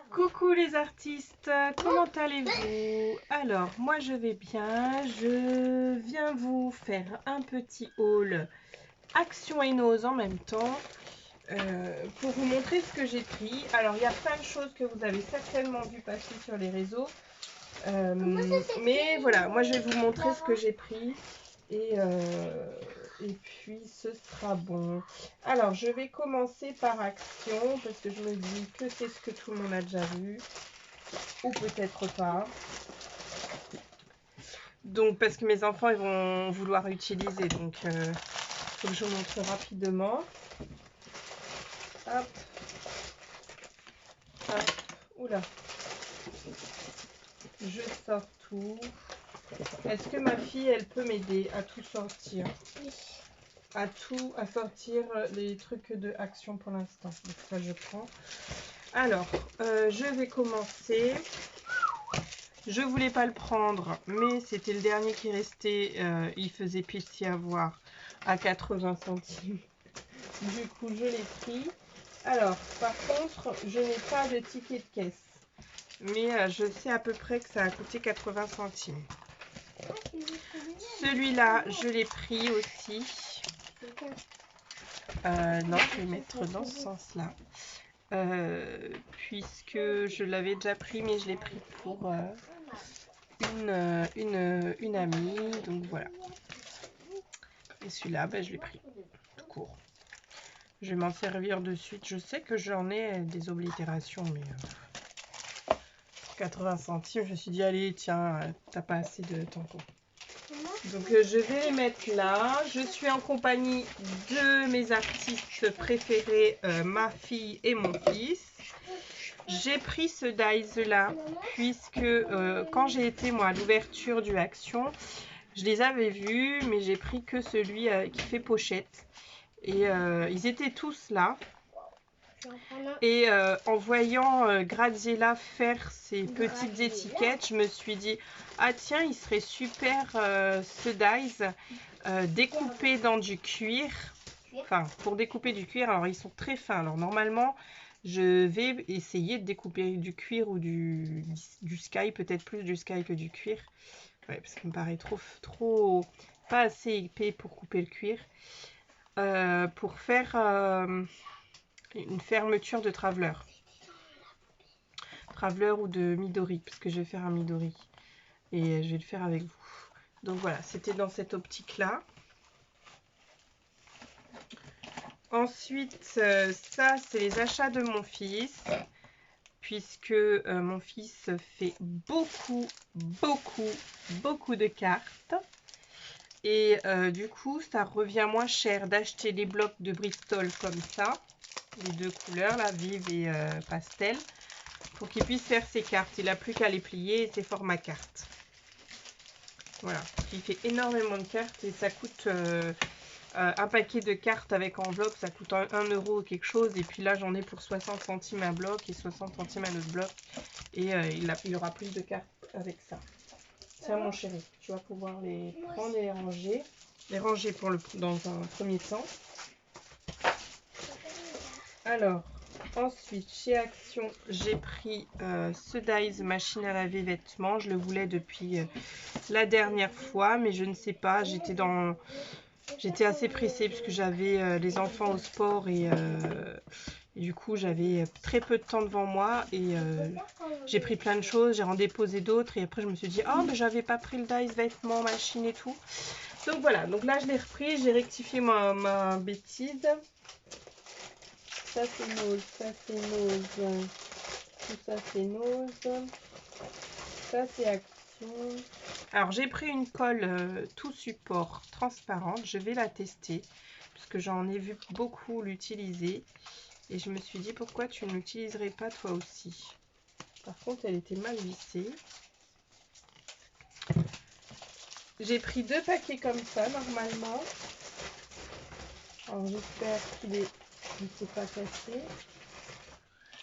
Coucou les artistes, comment allez-vous? Alors, moi je vais bien, je viens vous faire un petit haul Action et Nose en même temps pour vous montrer ce que j'ai pris. Alors, il y a plein de choses que vous avez certainement vu passer sur les réseaux, mais voilà, moi je vais vous montrer ce que j'ai pris et puis ce sera bon. Alors, je vais commencer par Action parce que je me dis que c'est ce que tout le monde a déjà vu. Ou peut-être pas. Donc, parce que mes enfants, ils vont vouloir utiliser. Donc, faut que je vous montre rapidement. Hop. Hop. Oula. Je sors tout. Est-ce que ma fille, elle peut m'aider à tout sortir? À sortir les trucs de Action pour l'instant. Donc, ça, je prends. Alors, je vais commencer. Je voulais pas le prendre, mais c'était le dernier qui restait. Il faisait pitié à voir à 80 centimes. Du coup, je l'ai pris. Alors, par contre, je n'ai pas de ticket de caisse. Mais je sais à peu près que ça a coûté 80 centimes. Celui-là, je l'ai pris aussi. Non, je vais mettre dans ce sens-là. Puisque je l'avais déjà pris, mais je l'ai pris pour une amie. Donc voilà. Et celui-là, ben, je l'ai pris tout court. Je vais m'en servir de suite. Je sais que j'en ai des oblitérations, mais 80 centimes, je me suis dit, allez, tiens, t'as pas assez de tampons. Donc je vais les mettre là. Je suis en compagnie de mes artistes préférés, ma fille et mon fils. J'ai pris ce dies là, puisque quand j'ai été moi à l'ouverture du Action, je les avais vus, mais j'ai pris que celui qui fait pochette. Et ils étaient tous là. Et en voyant Graziella faire ses petites étiquettes, je me suis dit, ah tiens, il serait super ce dies découpé dans du cuir. Enfin, pour découper du cuir, alors ils sont très fins. Alors normalement, je vais essayer de découper du cuir ou du sky, peut-être plus du sky que du cuir. Ouais, parce qu'il me paraît trop pas assez épais pour couper le cuir. Pour faire une fermeture de traveler ou de Midori, parce que je vais faire un Midori et je vais le faire avec vous. Donc voilà, c'était dans cette optique là. Ensuite, ça c'est les achats de mon fils, puisque mon fils fait beaucoup de cartes. Et du coup, ça revient moins cher d'acheter les blocs de Bristol comme ça, les deux couleurs, là, vive et pastel, pour qu'il puisse faire ses cartes. Il n'a plus qu'à les plier et c'est format carte. Voilà, il fait énormément de cartes et ça coûte un paquet de cartes avec enveloppe, ça coûte 1 euro ou quelque chose. Et puis là, j'en ai pour 60 centimes un bloc et 60 centimes un autre bloc. Et il aura plus de cartes avec ça. Tiens mon chéri, tu vas pouvoir les prendre et les ranger. Les ranger dans un premier temps. Alors, ensuite, chez Action, j'ai pris ce dies machine à laver vêtements. Je le voulais depuis la dernière fois, mais je ne sais pas. J'étais assez pressée puisque j'avais les enfants au sport et du coup, j'avais très peu de temps devant moi et j'ai pris plein de choses, j'ai redéposé d'autres et après je me suis dit, oh, mais j'avais pas pris le dies vêtements, machine et tout. Donc voilà, donc là je l'ai repris, j'ai rectifié ma bêtise. Ça c'est Nose, ça c'est Nose, tout ça c'est Nose, ça c'est Action. Alors j'ai pris une colle tout support transparente, je vais la tester puisque j'en ai vu beaucoup l'utiliser. Et je me suis dit, pourquoi tu ne l'utiliserais pas toi aussi? Par contre, elle était mal vissée. J'ai pris 2 paquets comme ça, normalement. Alors, j'espère qu'il ne s'est pas cassé.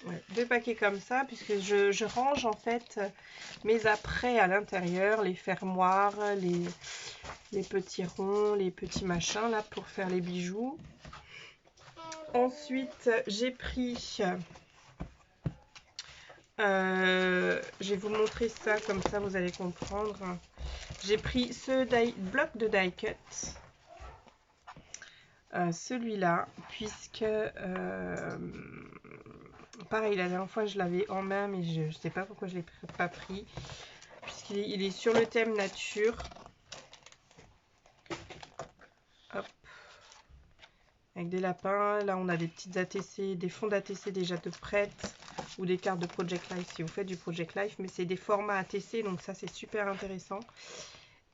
Ouais, 2 paquets comme ça, puisque je range en fait mes apprêts à l'intérieur, les fermoirs, les petits ronds, les petits machins, là, pour faire les bijoux. Ensuite, j'ai pris je vais vous montrer ça, comme ça vous allez comprendre. J'ai pris ce bloc de die cut. Celui-là, puisque pareil, la dernière fois je l'avais en main, mais je ne sais pas pourquoi je ne l'ai pas pris, puisqu'il est sur le thème nature. Hop. Avec des lapins, là on a des petites ATC, des fonds d'ATC déjà de prêtes, ou des cartes de Project Life si vous faites du Project Life, mais c'est des formats ATC, donc ça c'est super intéressant.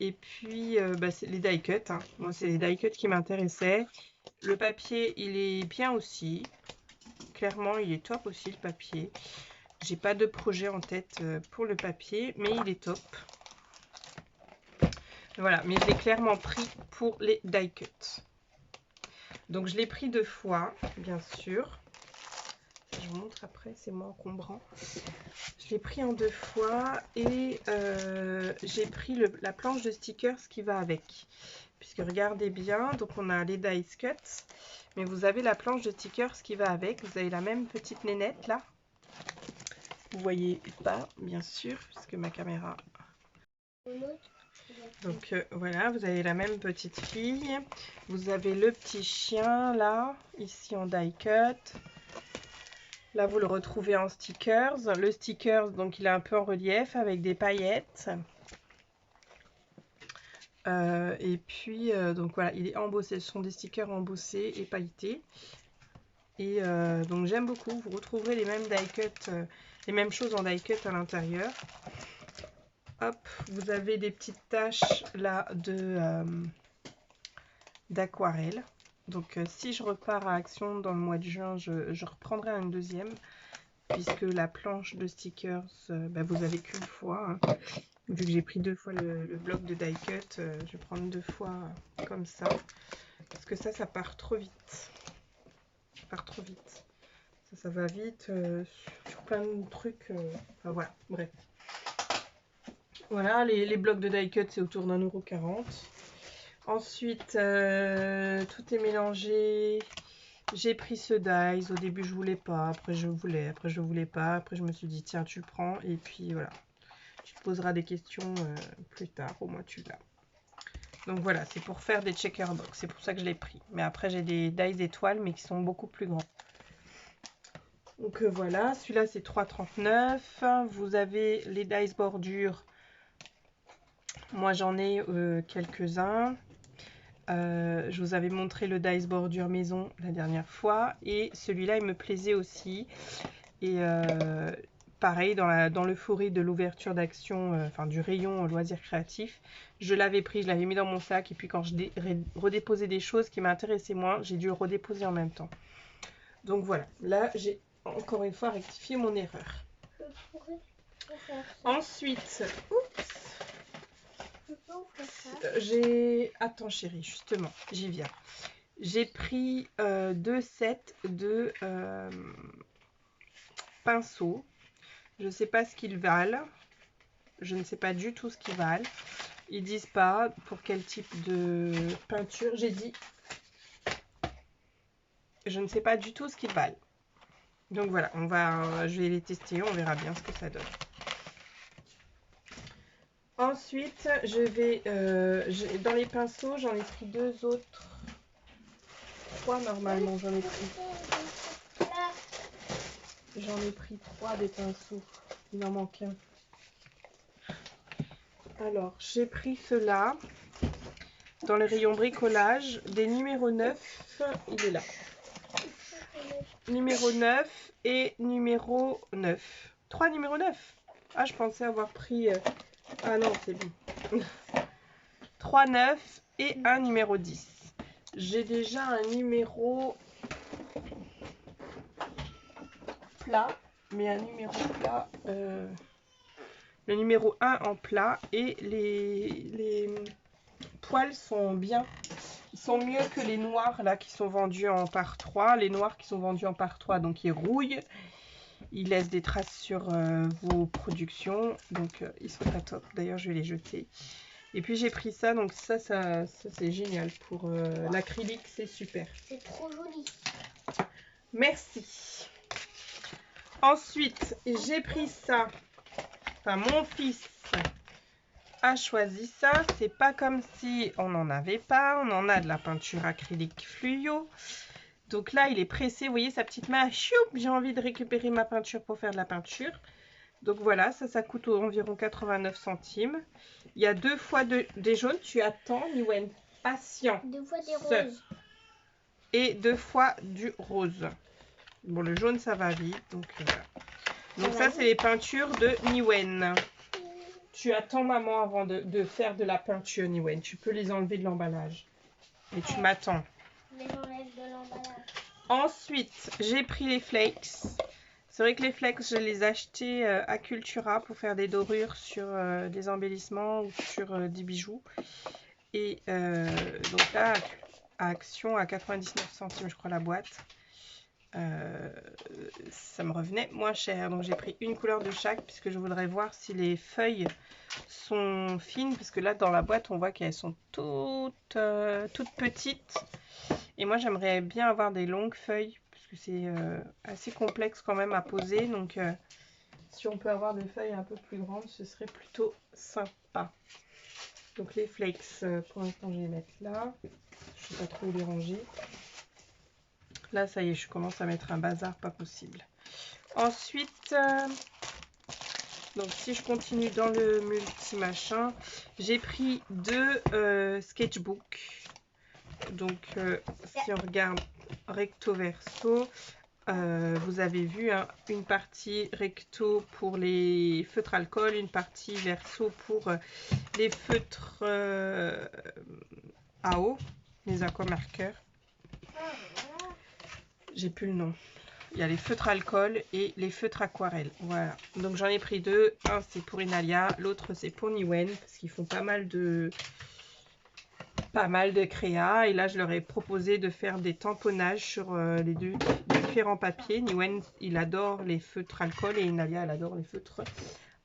Et puis c'est les die cut, hein. Moi c'est les die cut qui m'intéressaient. Le papier il est bien aussi, clairement il est top aussi le papier. J'ai pas de projet en tête pour le papier, mais il est top. Voilà, mais je l'ai clairement pris pour les die cut. Donc je l'ai pris 2 fois, bien sûr. Je vous montre après, c'est moins encombrant. Je l'ai pris en 2 fois et j'ai pris la planche de stickers qui va avec. Puisque regardez bien, donc on a les dice cuts, mais vous avez la planche de stickers qui va avec. Vous avez la même petite nénette là. Vous voyez pas, bien sûr, puisque ma caméra... Donc voilà, vous avez la même petite fille. Vous avez le petit chien là, ici en die cut. Là, vous le retrouvez en stickers. Le stickers, donc il est un peu en relief avec des paillettes. Et puis, donc voilà, il est embossé. Ce sont des stickers embossés et pailletés. Et donc j'aime beaucoup. Vous retrouverez les mêmes die cut, les mêmes choses en die cut à l'intérieur. Hop, vous avez des petites taches là d'aquarelle. Donc si je repars à Action dans le mois de juin, je reprendrai une deuxième, puisque la planche de stickers, vous avez qu'une fois. Hein. Vu que j'ai pris 2 fois le bloc de die cut, je vais prendre 2 fois comme ça. Parce que ça part trop vite. Ça part trop vite. Ça va vite sur plein de trucs. Enfin voilà, bref. Voilà, les blocs de die cut, c'est autour d'1,40 €. Ensuite, tout est mélangé. J'ai pris ce dies. Au début, je voulais pas. Après, je voulais. Après, je voulais pas. Après, je me suis dit, tiens, tu le prends. Et puis, voilà. Tu te poseras des questions plus tard. Au moins, tu l'as. Donc, voilà. C'est pour faire des checker box. C'est pour ça que je l'ai pris. Mais après, j'ai des dies étoiles, mais qui sont beaucoup plus grands. Donc, voilà. Celui-là, c'est 3,39 €. Vous avez les dies bordures. Moi, j'en ai quelques-uns. Je vous avais montré le dice bordure maison la dernière fois. Et celui-là, il me plaisait aussi. Et pareil, dans l'euphorie de l'ouverture d'Action, enfin du rayon loisirs créatifs, je l'avais pris, je l'avais mis dans mon sac. Et puis quand je redéposais des choses qui m'intéressaient moins, j'ai dû le redéposer en même temps. Donc voilà, là, j'ai encore une fois rectifié mon erreur. Ensuite, attends chérie, justement, j'y viens. J'ai pris 2 sets de pinceaux. Je ne sais pas ce qu'ils valent. Je ne sais pas du tout ce qu'ils valent. Ils disent pas pour quel type de peinture. J'ai dit, je ne sais pas du tout ce qu'ils valent. Donc voilà, je vais les tester, on verra bien ce que ça donne. Ensuite, je vais dans les pinceaux, j'en ai pris 2 autres. 3 normalement, j'en ai pris. J'en ai pris 3 des pinceaux. Il en manque un. Alors, j'ai pris ceux-là. Dans le rayon bricolage, des numéros 9. Il est là. Numéro 9 et numéro 9. 3 numéros 9. Ah, je pensais avoir pris... Ah non, c'est bon. 3 9 et un numéro 10. J'ai déjà un numéro plat, mais un numéro plat, le numéro 1 en plat, et les poils sont bien, ils sont mieux que les noirs là qui sont vendus en par 3. Les noirs qui sont vendus en par 3, donc ils rouillent, ils laissent des traces sur vos productions, donc ils sont pas top. D'ailleurs, je vais les jeter. Et puis j'ai pris ça, donc ça c'est génial pour l'acrylique, c'est super. C'est trop joli. Merci. Ensuite, j'ai pris ça. Enfin, mon fils a choisi ça. C'est pas comme si on n'en avait pas. On en a de la peinture acrylique fluo. Donc là, il est pressé. Vous voyez sa petite main. Choup, j'ai envie de récupérer ma peinture pour faire de la peinture. Donc voilà, ça coûte environ 89 centimes. Il y a 2 fois des jaunes. Tu attends, Niwen. Patient. 2 fois des roses. Et 2 fois du rose. Bon, le jaune, ça va vite. Donc voilà. Donc ça, c'est les peintures de Niwen. Tu attends maman avant de faire de la peinture, Niwen. Tu peux les enlever de l'emballage. Et tu m'attends. Je les enlève de l'emballage. Ensuite, j'ai pris les flakes. C'est vrai que les flakes, je les ai achetés à Cultura pour faire des dorures sur des embellissements ou sur des bijoux. Et donc là, à Action, à 99 centimes, je crois, la boîte. Ça me revenait moins cher. Donc j'ai pris une couleur de chaque puisque je voudrais voir si les feuilles sont fines. Parce que là, dans la boîte, on voit qu'elles sont toutes petites. Et moi, j'aimerais bien avoir des longues feuilles. Que c'est assez complexe quand même à poser, donc si on peut avoir des feuilles un peu plus grandes, ce serait plutôt sympa. Donc les flakes, pour l'instant je vais les mettre là, je ne sais pas trop où les ranger. Là ça y est, je commence à mettre un bazar pas possible. Ensuite, donc si je continue dans le multi machin, j'ai pris 2 sketchbooks. Donc si on regarde recto verso, vous avez vu hein, une partie recto pour les feutres alcool, une partie verso pour les feutres à eau, les aquamarqueurs. J'ai plus le nom. Il y a les feutres alcool et les feutres aquarelle. Voilà. Donc j'en ai pris 2. Un c'est pour Inalia, l'autre c'est pour Niwen parce qu'ils font pas mal de créa. Et là je leur ai proposé de faire des tamponnages sur les différents papiers. Niwen il adore les feutres alcool et Inalia elle adore les feutres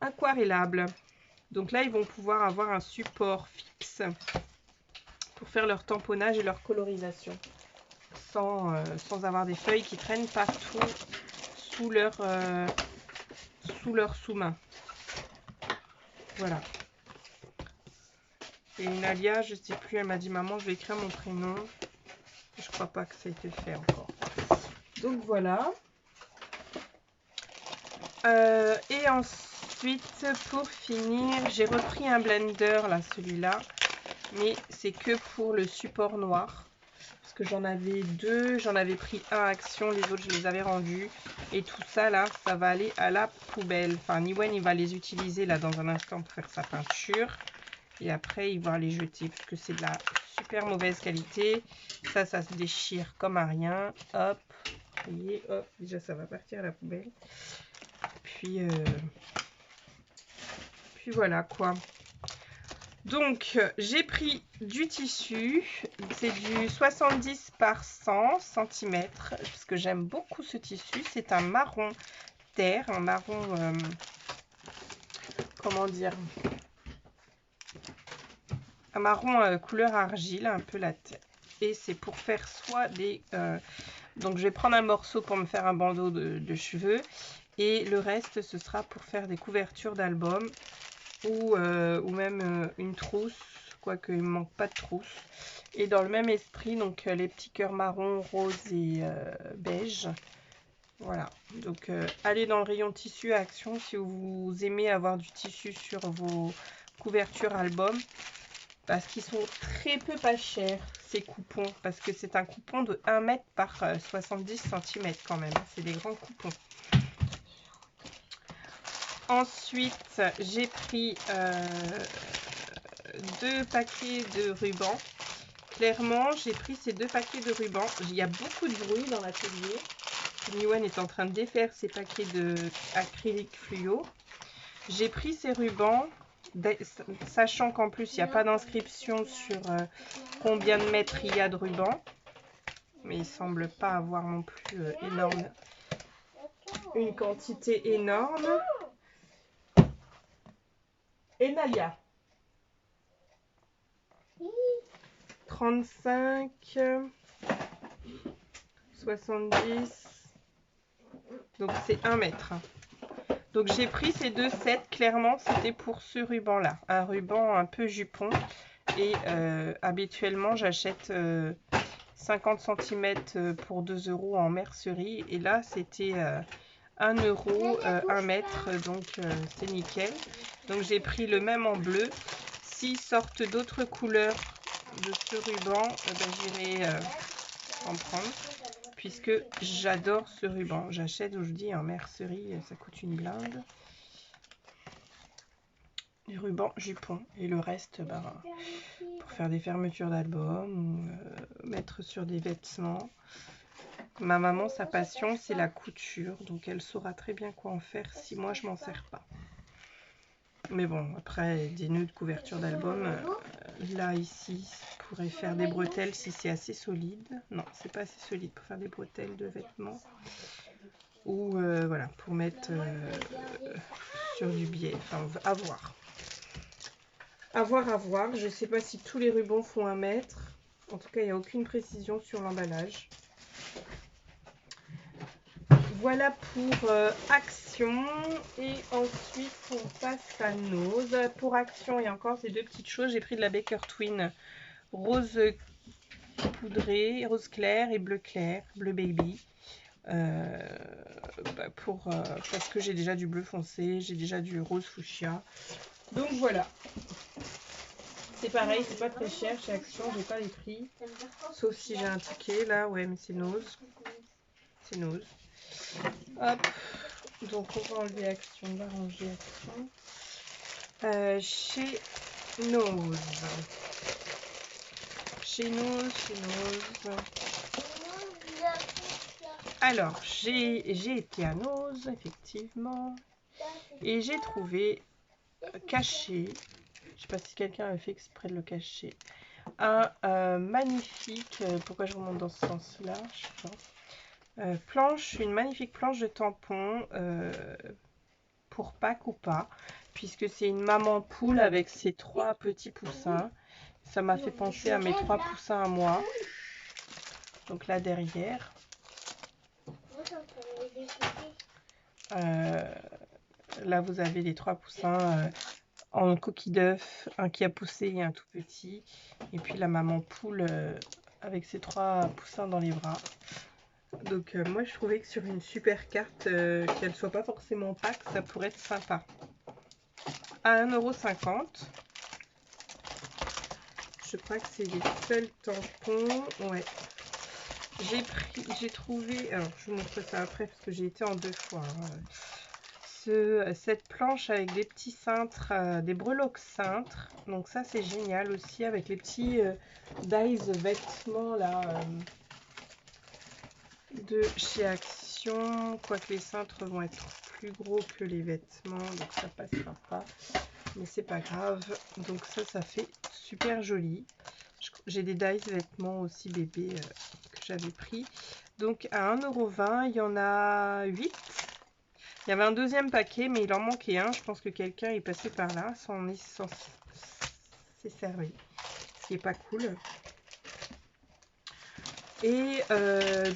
aquarellables. Donc là ils vont pouvoir avoir un support fixe pour faire leur tamponnage et leur colorisation sans avoir des feuilles qui traînent partout sous leur sous-main. Voilà. Et Inalia, je sais plus, elle m'a dit maman, je vais écrire mon prénom. Je crois pas que ça a été fait encore. Donc voilà. Et ensuite, pour finir, j'ai repris un blender, là, celui-là. Mais c'est que pour le support noir. Parce que j'en avais 2. J'en avais pris un à Action, les autres, je les avais rendus. Et tout ça, là, ça va aller à la poubelle. Enfin, Niwen, il va les utiliser, là, dans un instant pour faire sa peinture. Et après, il va les jeter parce que c'est de la super mauvaise qualité. Ça se déchire comme à rien. Hop, vous voyez, hop, déjà ça va partir à la poubelle. Puis voilà quoi. Donc, j'ai pris du tissu. C'est du 70 par 100 cm. Parce que j'aime beaucoup ce tissu. C'est un marron terre, un marron... comment dire, un marron couleur argile, un peu la tête. Et c'est pour faire soit des... donc je vais prendre un morceau pour me faire un bandeau de cheveux. Et le reste, ce sera pour faire des couvertures d'albums. Ou même une trousse. Quoique il ne me manque pas de trousse. Et dans le même esprit, donc les petits cœurs marron, rose et beige. Voilà. Donc allez dans le rayon tissu à Action si vous aimez avoir du tissu sur vos couvertures albums. Parce qu'ils sont très peu pas chers, ces coupons. Parce que c'est un coupon de 1 mètre par 70 cm quand même. C'est des grands coupons. Ensuite, j'ai pris 2 paquets de rubans. Clairement, j'ai pris ces 2 paquets de rubans. Il y a beaucoup de bruit dans l'atelier. Niwen est en train de défaire ses paquets de acrylique fluo. J'ai pris ces rubans. Sachant qu'en plus il n'y a pas d'inscription sur combien de mètres il y a de ruban, mais il semble pas avoir non plus une quantité énorme. Et Nalia 35 70 Donc c'est 1 mètre. Donc j'ai pris ces 2 sets, clairement c'était pour ce ruban là, un ruban un peu jupon. Et habituellement j'achète 50 cm pour 2 € en mercerie. Et là c'était 1 €, 1 mètre, donc c'est nickel. Donc j'ai pris le même en bleu. S'ils sortent d'autres couleurs de ce ruban, j'irai en prendre. Puisque j'adore ce ruban. J'achète, je vous dis, en mercerie, ça coûte une blinde. Du ruban jupon. Et le reste, pour faire des fermetures d'albums ou mettre sur des vêtements. Ma maman, sa passion, c'est la couture. Donc elle saura très bien quoi en faire si moi, je m'en sers pas. Mais bon, après, des nœuds de couverture d'album, là, ici, je pourrais faire des bretelles si c'est assez solide. Non, c'est pas assez solide pour faire des bretelles de vêtements. Ou voilà, pour mettre sur du biais. Enfin, à voir. À voir, à voir. Je sais pas si tous les rubans font 1 mètre. En tout cas, il n'y a aucune précision sur l'emballage. Voilà pour Action. Et ensuite, on passe à Nose. Pour Action, et encore ces 2 petites choses. J'ai pris de la Baker Twin rose poudré, rose clair et bleu clair, bleu baby. Parce que j'ai déjà du bleu foncé, j'ai déjà du rose fuchsia. Donc voilà. C'est pareil, c'est pas très cher chez Action, j'ai pas les prix. Sauf si j'ai un ticket là, ouais, mais c'est Nose. C'est Nose. Hop. Donc on va enlever Action, on va ranger Action. Chez Nose. Chez Nose. Alors, j'ai été à Nose, effectivement. Et j'ai trouvé caché. Je sais pas si quelqu'un a fait exprès de le cacher. Un magnifique, pourquoi je remonte dans ce sens-là, je sais pas. Une magnifique planche de tampons pour Pâques ou pas, puisque c'est une maman poule avec ses 3 petits poussins. Ça m'a fait penser à mes 3 poussins à moi. Donc là derrière. Là vous avez les 3 poussins en coquille d'œuf, un qui a poussé et un tout petit, et puis la maman poule avec ses 3 poussins dans les bras. Donc moi je trouvais que sur une super carte, qu'elle soit pas forcément Pâques, ça pourrait être sympa. À 1,50 €. Je crois que c'est les seuls tampons. Ouais. J'ai trouvé, alors je vous montre ça après parce que j'ai été en 2 fois. Cette planche avec des petits cintres, des breloques cintres. Donc ça c'est génial aussi avec les petits dies vêtements là de chez Action. Quoique les cintres vont être plus gros que les vêtements, donc ça passera pas. Mais c'est pas grave. Donc ça fait super joli. J'ai des dies vêtements aussi bébé que j'avais pris. Donc à 1,20 €, il y en a 8. Il y avait un deuxième paquet, mais il en manquait un. Je pense que quelqu'un est passé par là s'est servi. Ce qui est pas cool. Et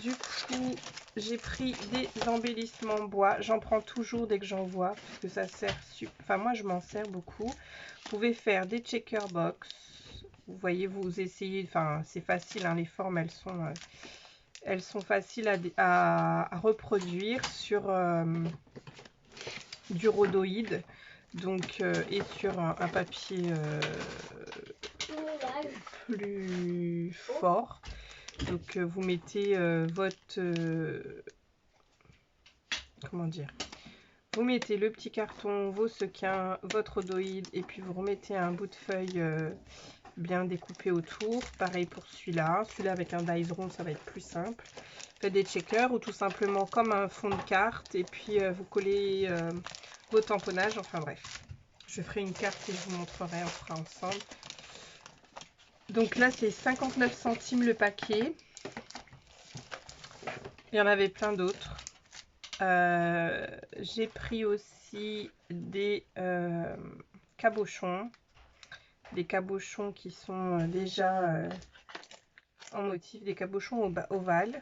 du coup, j'ai pris des embellissements bois. J'en prends toujours dès que j'en vois, parce que ça sert super. Enfin, moi, je m'en sers beaucoup. Vous pouvez faire des checker box. Vous voyez, vous essayez. Enfin, c'est facile, hein, les formes, elles sont faciles à reproduire sur du rhodoïde. Donc, et sur un papier plus fort. Donc vous mettez votre comment dire, vous mettez le petit carton, vos sequins, votre rhodoïde, et puis vous remettez un bout de feuille bien découpé autour. Pareil pour celui-là avec un dies rond, ça va être plus simple. Faites des checkers ou tout simplement comme un fond de carte, et puis vous collez vos tamponnages. Enfin bref, je ferai une carte et je vous montrerai, on fera ensemble. Donc là c'est 59 centimes le paquet. Il y en avait plein d'autres. J'ai pris aussi des cabochons. Des cabochons qui sont déjà en motif, des cabochons ovales.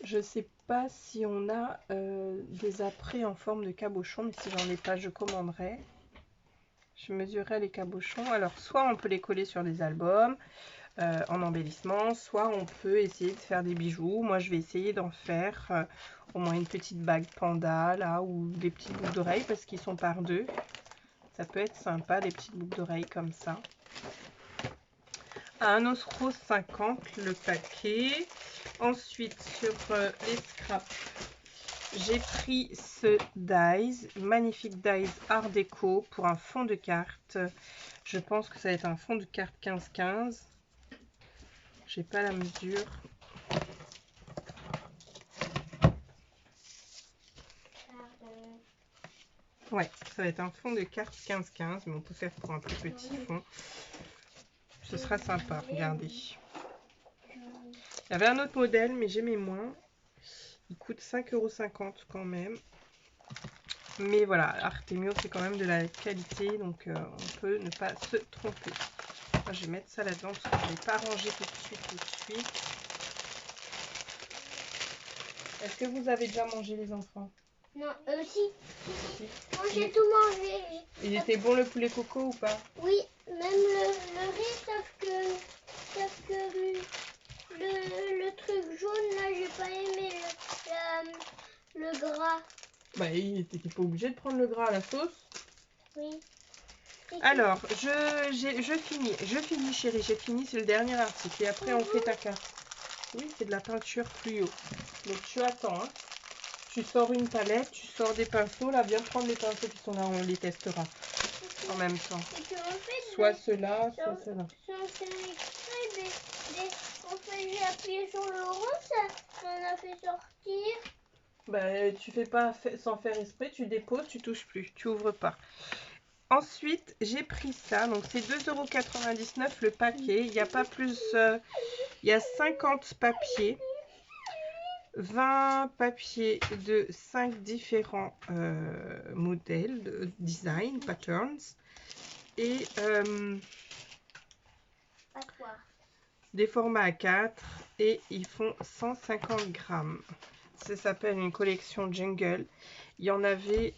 Je sais pas si on a des apprêts en forme de cabochon, mais si j'en ai pas, je commanderai. Je mesurerai les cabochons. Alors, soit on peut les coller sur des albums en embellissement, soit on peut essayer de faire des bijoux. Moi, je vais essayer d'en faire au moins une petite bague panda, là, ou des petites boucles d'oreilles, parce qu'ils sont par deux. Ça peut être sympa, des petites boucles d'oreilles comme ça. À 1,50 € le paquet. Ensuite, sur les scraps, j'ai pris ce dies, magnifique dies Art Déco pour un fond de carte. Je pense que ça va être un fond de carte 15-15. J'ai pas la mesure. Ouais, ça va être un fond de carte 15-15, mais on peut faire pour un plus petit fond. Ce sera sympa, regardez. Il y avait un autre modèle, mais j'aimais moins. Il coûte 5,50 € quand même. Mais voilà, Artemio, c'est quand même de la qualité, donc on peut ne pas se tromper. Moi, je vais mettre ça là-dedans, parce que je ne l'ai pas rangé tout de suite. Est-ce que vous avez déjà mangé, les enfants? Non, si. Moi, j'ai tout mangé. Il était bon le poulet coco ou pas? Oui, même le riz, sauf que le truc jaune, là, j'ai pas aimé le gras. Bah, t'étais pas obligé de prendre le gras à la sauce. Oui. Alors, je finis chérie, j'ai fini, c'est le dernier article. Et après, on fait ta carte. Oui, c'est de la peinture fluo. Donc, tu attends, hein. Tu sors une palette, tu sors des pinceaux. Là, viens prendre les pinceaux qui sont là, on les testera en même temps. Soit ceux-là, soit ceux-là. Sans faire exprès, en fait, j'ai appuyé sur le rond, ça m'en a fait sortir. Bah, tu fais pas sans faire esprit, tu déposes, tu touches plus, tu ouvres pas. Ensuite, j'ai pris ça, donc c'est 2,99 € le paquet. Il n'y a pas plus, il y a 50 papiers, 20 papiers de 5 différents modèles, de design, patterns, et des formats A4, et ils font 150 grammes. Ça s'appelle une collection Jungle. Il y en avait...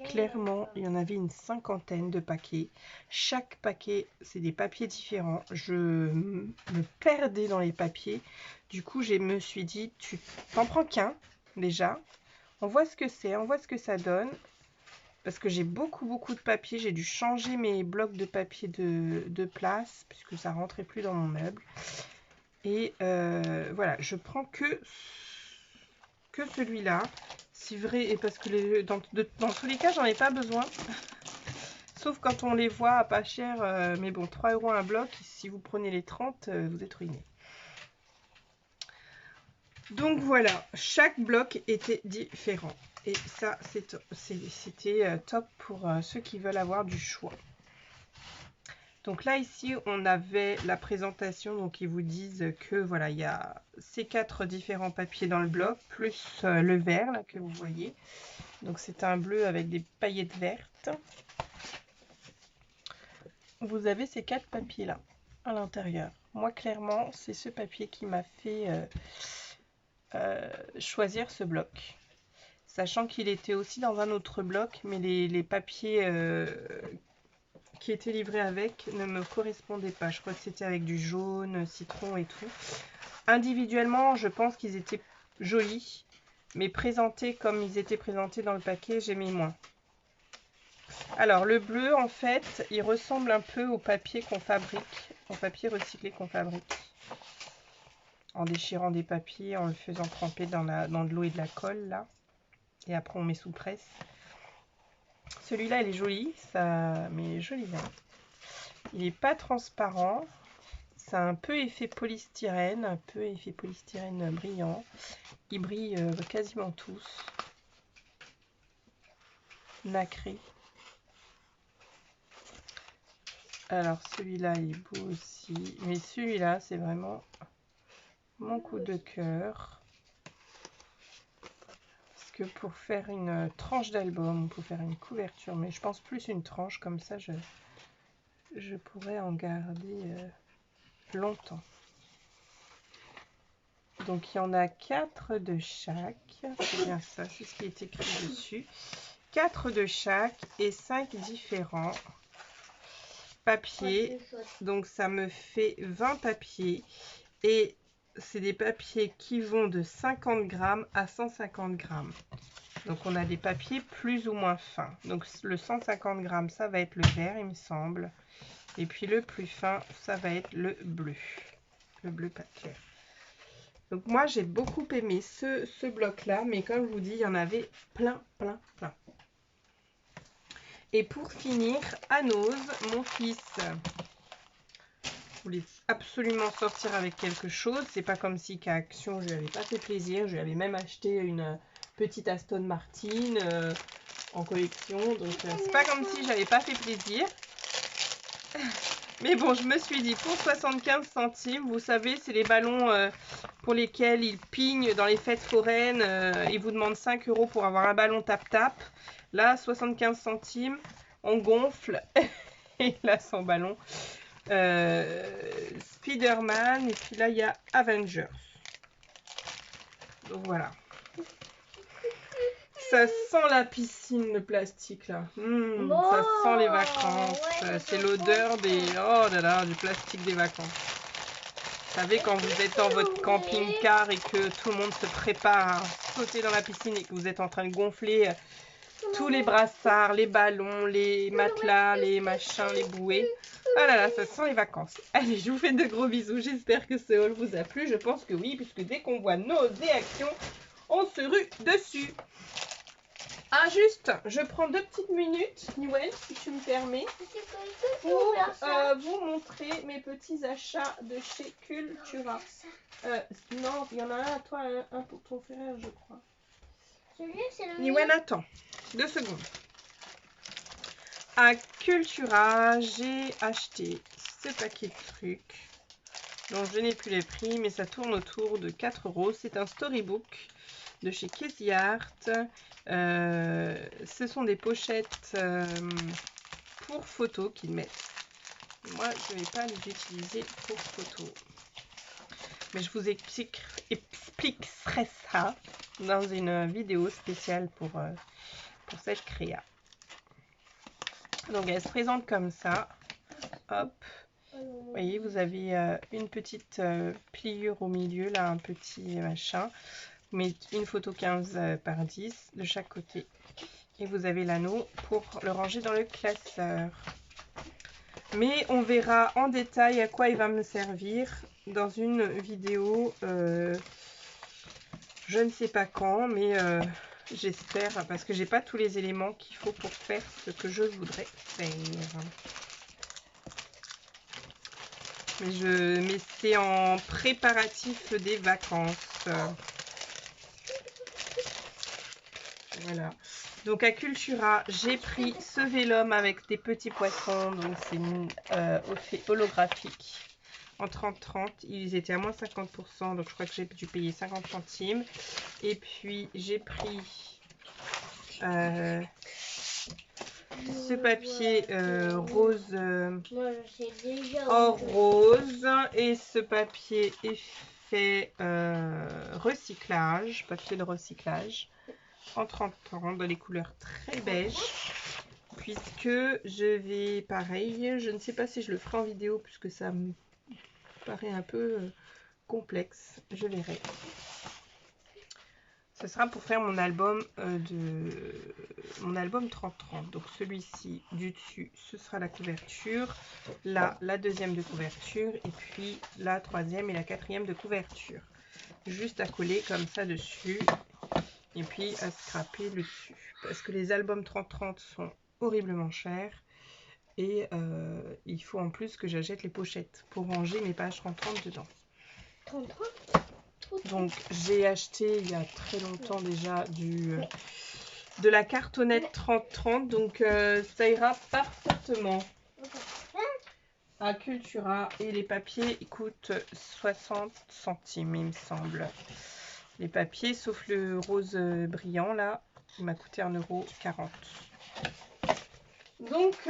clairement, il y en avait une cinquantaine de paquets. Chaque paquet, c'est des papiers différents. Je me perdais dans les papiers. Du coup, je me suis dit, tu t'en prends qu'un, déjà. On voit ce que c'est, on voit ce que ça donne. Parce que j'ai beaucoup de papiers. J'ai dû changer mes blocs de papier de place, puisque ça rentrait plus dans mon meuble. Et voilà, je prends que celui-là. C'est vrai, et parce que dans tous les cas, j'en ai pas besoin. Sauf quand on les voit à pas cher. Mais bon, 3 € un bloc. Si vous prenez les 30, vous êtes ruiné. Donc voilà, chaque bloc était différent. Et ça, c'était top pour ceux qui veulent avoir du choix. Donc là, ici, on avait la présentation. Donc, ils vous disent que voilà, il y a ces 4 différents papiers dans le bloc, plus le vert, là, que vous voyez. Donc, c'est un bleu avec des paillettes vertes. Vous avez ces 4 papiers-là à l'intérieur. Moi, clairement, c'est ce papier qui m'a fait choisir ce bloc. Sachant qu'il était aussi dans un autre bloc, mais les papiers qui étaient livrés avec ne me correspondaient pas. Je crois que c'était avec du jaune, citron et tout. Individuellement, je pense qu'ils étaient jolis, mais présentés comme ils étaient présentés dans le paquet, j'aimais moins. Alors, le bleu, en fait, il ressemble un peu au papier qu'on fabrique, au papier recyclé qu'on fabrique. En déchirant des papiers, en le faisant tremper dans de l'eau et de la colle, là. Et après, on met sous presse. Celui-là, il est joli, mais joli, hein. Il n'est pas transparent. C'est un peu effet polystyrène, brillant. Ils brillent quasiment tous. Nacré. Alors celui-là il est beau aussi, mais celui-là c'est vraiment mon coup de cœur. Parce que pour faire une tranche d'album, pour faire une couverture, mais je pense plus une tranche, comme ça je pourrais en garder longtemps. Donc il y en a 4 de chaque. C'est bien ça, c'est ce qui est écrit dessus. 4 de chaque et 5 différents papiers. Donc ça me fait 20 papiers. Et c'est des papiers qui vont de 50 grammes à 150 grammes. Donc on a des papiers plus ou moins fins. Donc le 150 grammes, ça va être le vert, il me semble. Et puis le plus fin, ça va être le bleu. Le bleu pas clair. Donc moi j'ai beaucoup aimé ce bloc-là, mais comme je vous dis, il y en avait plein. Et pour finir, Anos, mon fils, voulait absolument sortir avec quelque chose. C'est pas comme si qu'à Action, je lui avais pas fait plaisir. Je lui avais même acheté une petite Aston Martin en collection. Donc c'est pas comme si j'avais pas fait plaisir. Mais bon, je me suis dit, pour 75 centimes, vous savez, c'est les ballons pour lesquels ils pignent dans les fêtes foraines. Ils vous demandent 5 € pour avoir un ballon tap-tap. Là, 75 centimes, on gonfle. Et là, son ballon. Spider-Man. Et puis là, il y a Avengers. Donc voilà. Ça sent la piscine, le plastique là. Ça sent les vacances. Ouais, c'est l'odeur des... Oh là là, du plastique des vacances. Vous savez, quand vous êtes dans votre camping-car et que tout le monde se prépare à sauter dans la piscine et que vous êtes en train de gonfler tous les brassards, les ballons, les matelas, les machins, les bouées. Ah là là, ça sent les vacances. Allez, je vous fais de gros bisous. J'espère que ce haul vous a plu. Je pense que oui, puisque dès qu'on voit nos réactions, on se rue dessus. Ah juste, je prends 2 petites minutes, Newell, si tu me permets, pour vous montrer mes petits achats de chez Cultura. Non, il y en a un à toi, un pour ton frère, je crois. Celui-là, c'est le Newell, attends, 2 secondes. À Cultura, j'ai acheté ce paquet de trucs, dont je n'ai plus les prix, mais ça tourne autour de 4 €. C'est un storybook de chez Casey Art. Ce sont des pochettes pour photos qu'ils mettent. Moi, je ne vais pas les utiliser pour photos. Mais je vous expliquerai ça dans une vidéo spéciale pour cette créa. Donc, elle se présente comme ça. Hop. Vous voyez, vous avez une petite pliure au milieu, là, un petit machin. Vous mettez une photo 15 par 10 de chaque côté. Et vous avez l'anneau pour le ranger dans le classeur. Mais on verra en détail à quoi il va me servir dans une vidéo. Je ne sais pas quand, mais j'espère, parce que j'ai pas tous les éléments qu'il faut pour faire ce que je voudrais faire. Mais c'est en préparatif des vacances. Voilà. Donc à Cultura, j'ai pris ce vélum avec des petits poissons. Donc c'est holographique. En 30-30, ils étaient à moins 50%. Donc je crois que j'ai dû payer 50 centimes. Et puis j'ai pris ce papier rose or rose. Et ce papier effet recyclage. Papier de recyclage. En 30 ans, dans les couleurs très beige, puisque je vais, pareil, je ne sais pas si je le ferai en vidéo, puisque ça me paraît un peu complexe, je verrai. Ce sera pour faire mon album 30-30, donc celui-ci du dessus, ce sera la couverture, là, la deuxième de couverture, et puis la troisième et la quatrième de couverture. Juste à coller comme ça dessus. Et puis à scraper le dessus. Parce que les albums 30-30 sont horriblement chers. Et il faut en plus que j'achète les pochettes pour ranger mes pages 30-30 dedans. 30-30 ? Donc j'ai acheté il y a très longtemps déjà de la cartonnette 30-30. Donc ça ira parfaitement à Cultura. Et les papiers ils coûtent 60 centimes il me semble. Les papiers, sauf le rose brillant, là, il m'a coûté 1,40 €. Donc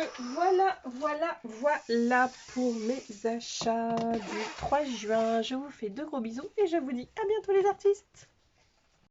voilà pour mes achats du 3 juin. Je vous fais de gros bisous et je vous dis à bientôt les artistes.